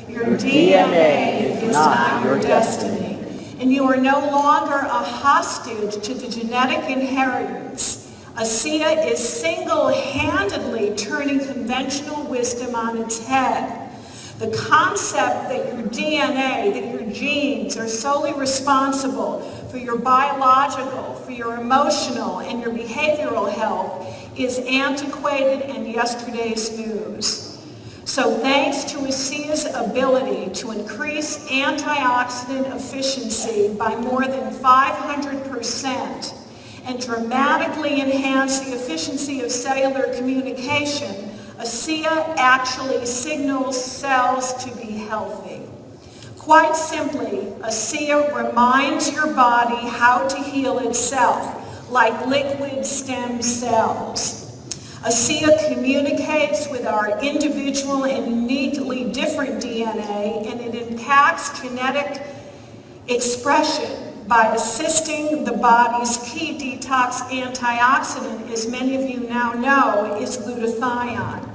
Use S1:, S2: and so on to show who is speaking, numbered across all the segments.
S1: Your DNA is not your destiny. And you are no longer a hostage to the genetic inheritance. ASEA is single-handedly turning conventional wisdom on its head. The concept that your DNA, that your genes are solely responsible for your biological, for your emotional, and your behavioral health is antiquated and yesterday's news. So thanks to ASEA's ability to increase antioxidant efficiency by more than 500% and dramatically enhance the efficiency of cellular communication, ASEA actually signals cells to be healthy. Quite simply, ASEA reminds your body how to heal itself, like liquid stem cells. ASEA communicates with our individual and uniquely different DNA, and it impacts genetic expression by assisting the body's key detox antioxidant, as many of you now know, is glutathione.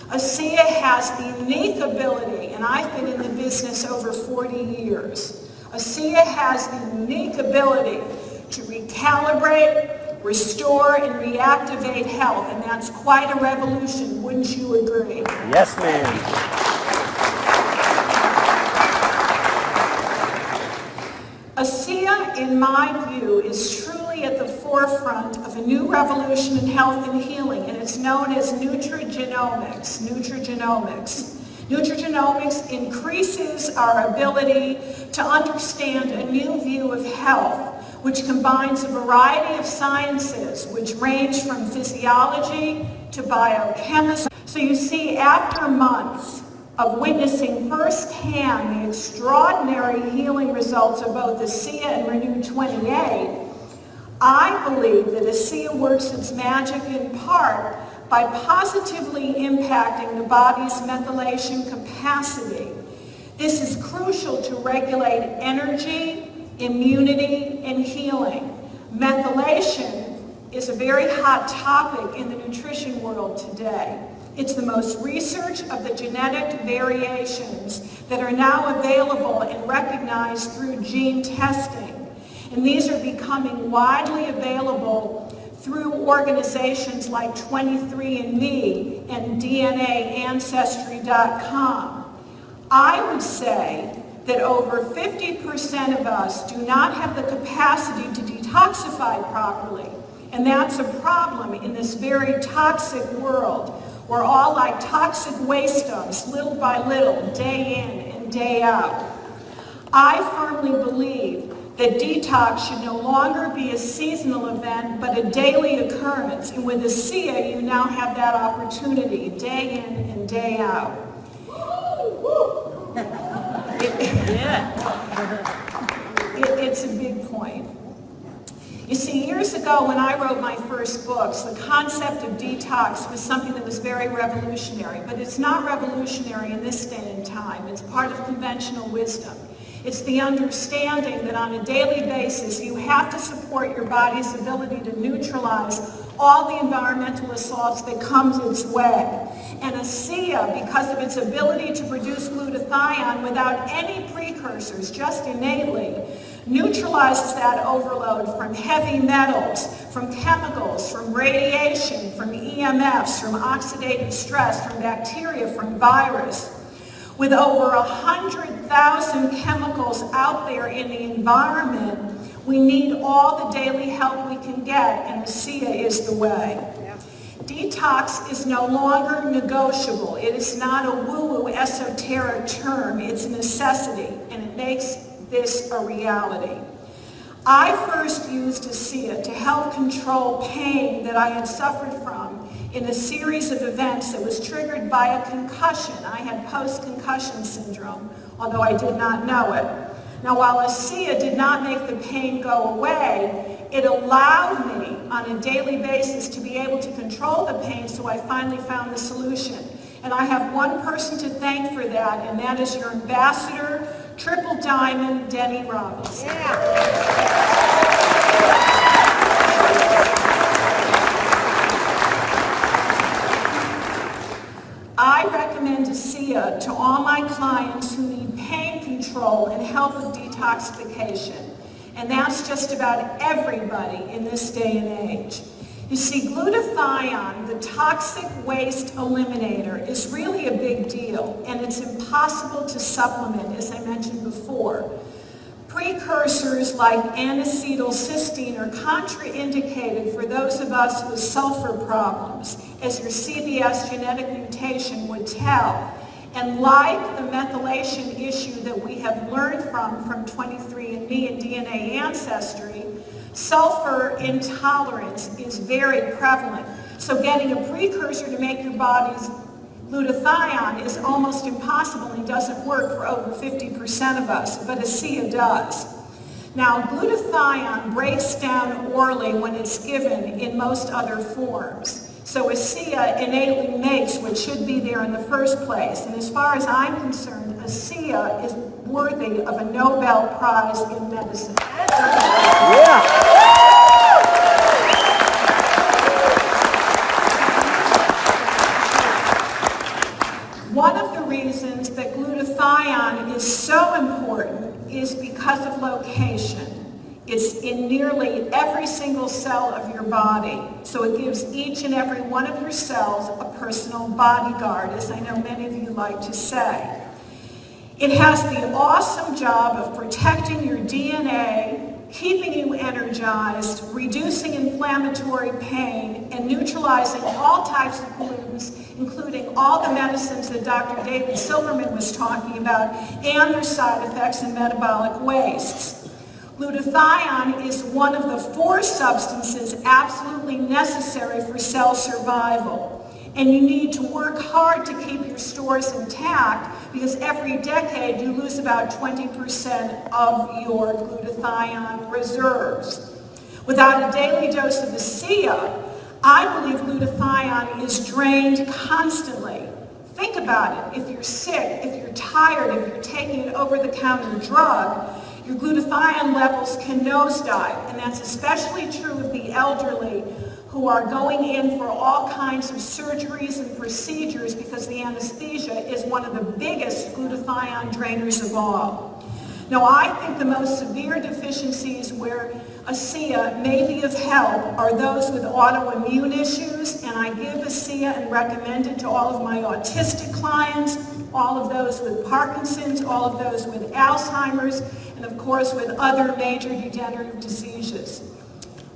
S1: ASEA has the unique ability, and I've been in the business over 40 years, ASEA has the unique ability to recalibrate, restore, and reactivate health, and that's quite a revolution, wouldn't you agree?
S2: Yes, ma'am.
S1: ASEA, in my view, is truly at the forefront of a new revolution in health and healing, and it's known as nutrigenomics. Nutrigenomics increases our ability to understand a new view of health, which combines a variety of sciences, which range from physiology to biochemistry. So you see, after months of witnessing firsthand the extraordinary healing results of both ASEA and Renew 28, I believe that ASEA works its magic in part by positively impacting the body's methylation capacity. This is crucial to regulate energy, immunity, and healing. Methylation is a very hot topic in the nutrition world today. It's the most research of the genetic variations that are now available and recognized through gene testing. And these are becoming widely available through organizations like 23andMe and DNAancestry.com. I would say that over 50% of us do not have the capacity to detoxify properly. And that's a problem in this very toxic world. We're all like toxic waste dumps, little by little, day in and day out. I firmly believe that detox should no longer be a seasonal event, but a daily occurrence. And with ASEA, you now have that opportunity, day in and day out. It's a big point. You see, years ago when I wrote my first books, the concept of detox was something that was very revolutionary, but it's not revolutionary in this day and time. It's part of conventional wisdom. It's the understanding that on a daily basis you have to support your body's ability to neutralize all the environmental assaults that comes its way. And ASEA, because of its ability to produce glutathione without any precursors, just innately, neutralizes that overload from heavy metals, from chemicals, from radiation, from EMFs, from oxidative stress, from bacteria, from virus. With over 100,000 chemicals out there in the environment, we need all the daily help we can get, and ASEA is the way. Detox is no longer negotiable. It is not a woo-woo esoteric term. It's a necessity, and it makes this a reality. I first used ASEA to help control pain that I had suffered from in a series of events that was triggered by a concussion. I had post-concussion syndrome, although I did not know it. Now, while ASEA did not make the pain go away, it allowed me on a daily basis to be able to control the pain, so I finally found the solution. And I have one person to thank for that, and that is your ambassador, Triple Diamond, Denny Robinson. I recommend ASEA ASEA to all my clients who need pain control and help with detoxification. And that's just about everybody in this day and age. You see, glutathione, the toxic waste eliminator, is really a big deal, and it's impossible to supplement, as I mentioned before. Precursors like N-acetylcysteine are contraindicated for those of us with sulfur problems, as your CBS genetic mutation would tell. And like the methylation issue that we have learned from 23andMe and DNA Ancestry, sulfur intolerance is very prevalent. So getting a precursor to make your body's glutathione is almost impossible and doesn't work for over 50% of us, but ASEA does. Now, glutathione breaks down orally when it's given in most other forms. So ASEA innately makes what should be there in the first place. And as far as I'm concerned, ASEA is worthy of a Nobel Prize in medicine. Yeah. One of the reasons that glutathione is so important is because of location. It's in nearly every single cell of your body. So it gives each and every one of your cells a personal bodyguard, as I know many of you like to say. It has the awesome job of protecting your DNA, keeping you energized, reducing inflammatory pain, and neutralizing all types of pollutants, including all the medicines that Dr. David Silverman was talking about, and their side effects and metabolic wastes. Glutathione is one of the 4 substances absolutely necessary for cell survival. And you need to work hard to keep your stores intact because every decade you lose about 20% of your glutathione reserves. Without a daily dose of ASEA, I believe glutathione is drained constantly. Think about it. If you're sick, if you're tired, if you're taking an over-the-counter drug, your glutathione levels can nosedive, and that's especially true of the elderly who are going in for all kinds of surgeries and procedures because the anesthesia is one of the biggest glutathione drainers of all. Now, I think the most severe deficiencies where ASEA may be of help are those with autoimmune issues, and I give ASEA and recommend it to all of my autistic clients, all of those with Parkinson's, all of those with Alzheimer's, and of course with other major degenerative diseases.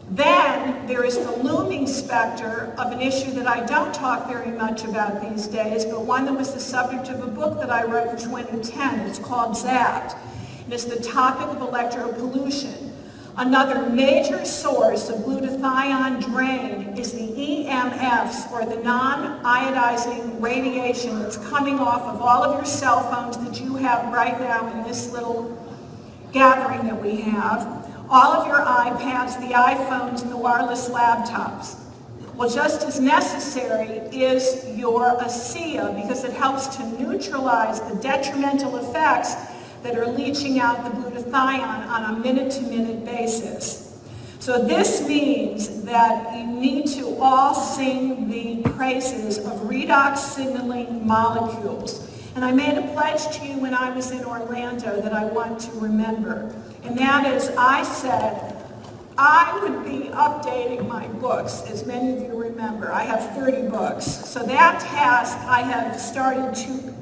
S1: Then there is the looming specter of an issue that I don't talk very much about these days, but one that was the subject of a book that I wrote in 2010. It's called ZAPT, and it's the topic of electropollution. Another major source of glutathione drain is the EMFs, or the non-ionizing radiation that's coming off of all of your cell phones that you have right now in this little gathering that we have. All of your iPads, the iPhones, and the wireless laptops. Well, just as necessary is your ASEA because it helps to neutralize the detrimental effects that are leaching out the glutathione on a minute-to-minute basis. So this means that you need to all sing the praises of redox signaling molecules. And I made a pledge to you when I was in Orlando that I want to remember. And that is, I said, I would be updating my books, as many of you remember. I have 30 books. So that task I have started to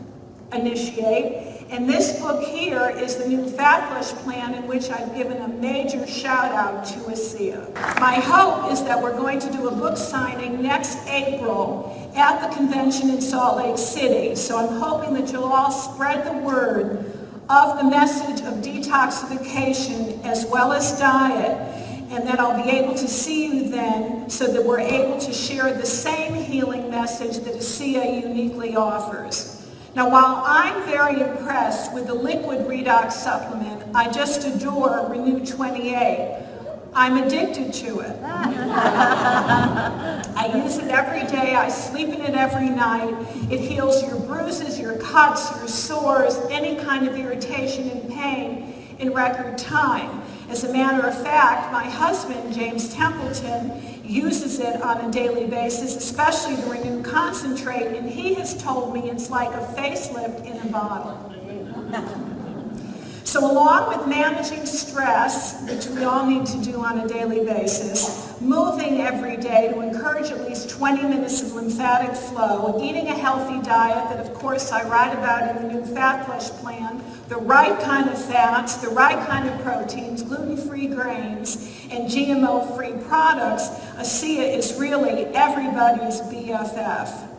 S1: initiate. And this book here is the new Fat Flush plan in which I've given a major shout out to ASEA. My hope is that we're going to do a book signing next April at the convention in Salt Lake City. So I'm hoping that you'll all spread the word of the message of detoxification as well as diet, and that I'll be able to see you then so that we're able to share the same healing message that ASEA uniquely offers. Now, while I'm very impressed with the liquid redox supplement, I just adore Renew 28. I'm addicted to it. I use it every day. I sleep in it every night. It heals your bruises, your cuts, your sores, any kind of irritation and pain in record time. As a matter of fact, my husband, James Templeton, uses it on a daily basis, especially the Renew Concentrate, and he has told me it's like a facelift in a bottle. So along with managing stress, which we all need to do on a daily basis, moving every day to encourage at least 20 minutes of lymphatic flow, eating a healthy diet that of course I write about in the new Fat Flush plan, the right kind of fats, the right kind of proteins, gluten-free grains, and GMO-free products, ASEA is really everybody's BFF.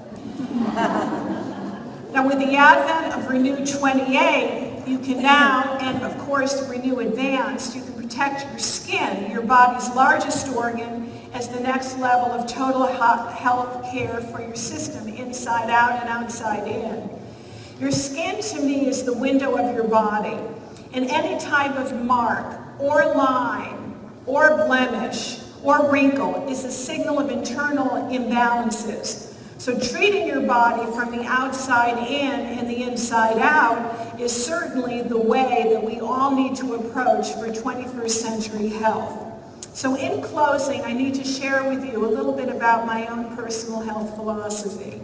S1: Now with the advent of Renew 28, you can now, and of course Renew Advanced, you can protect your skin, your body's largest organ, as the next level of total health care for your system, inside out and outside in. Your skin, to me, is the window of your body, and any type of mark or line or blemish or wrinkle is a signal of internal imbalances. So treating your body from the outside in and the inside out is certainly the way that we all need to approach for 21st century health. So in closing, I need to share with you a little bit about my own personal health philosophy.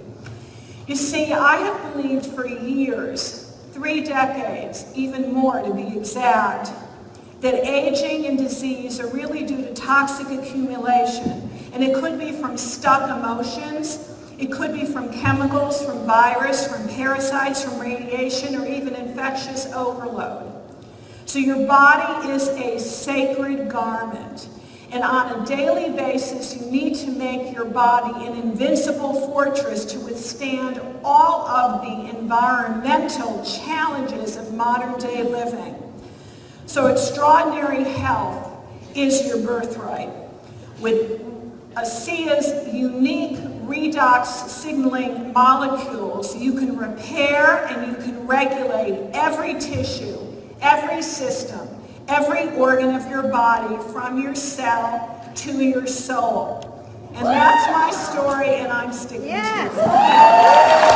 S1: You see, I have believed for years, 3 decades, even more to be exact, that aging and disease are really due to toxic accumulation. And it could be from stuck emotions, it could be from chemicals, from virus, from parasites, from radiation, or even infectious overload. So your body is a sacred garment. And on a daily basis, you need to make your body an invincible fortress to withstand all of the environmental challenges of modern day living. So extraordinary health is your birthright. With ASEA's unique redox signaling molecules, you can repair and you can regulate every tissue, every system, every organ of your body, from your cell to your soul. And that's my story, and I'm sticking to it.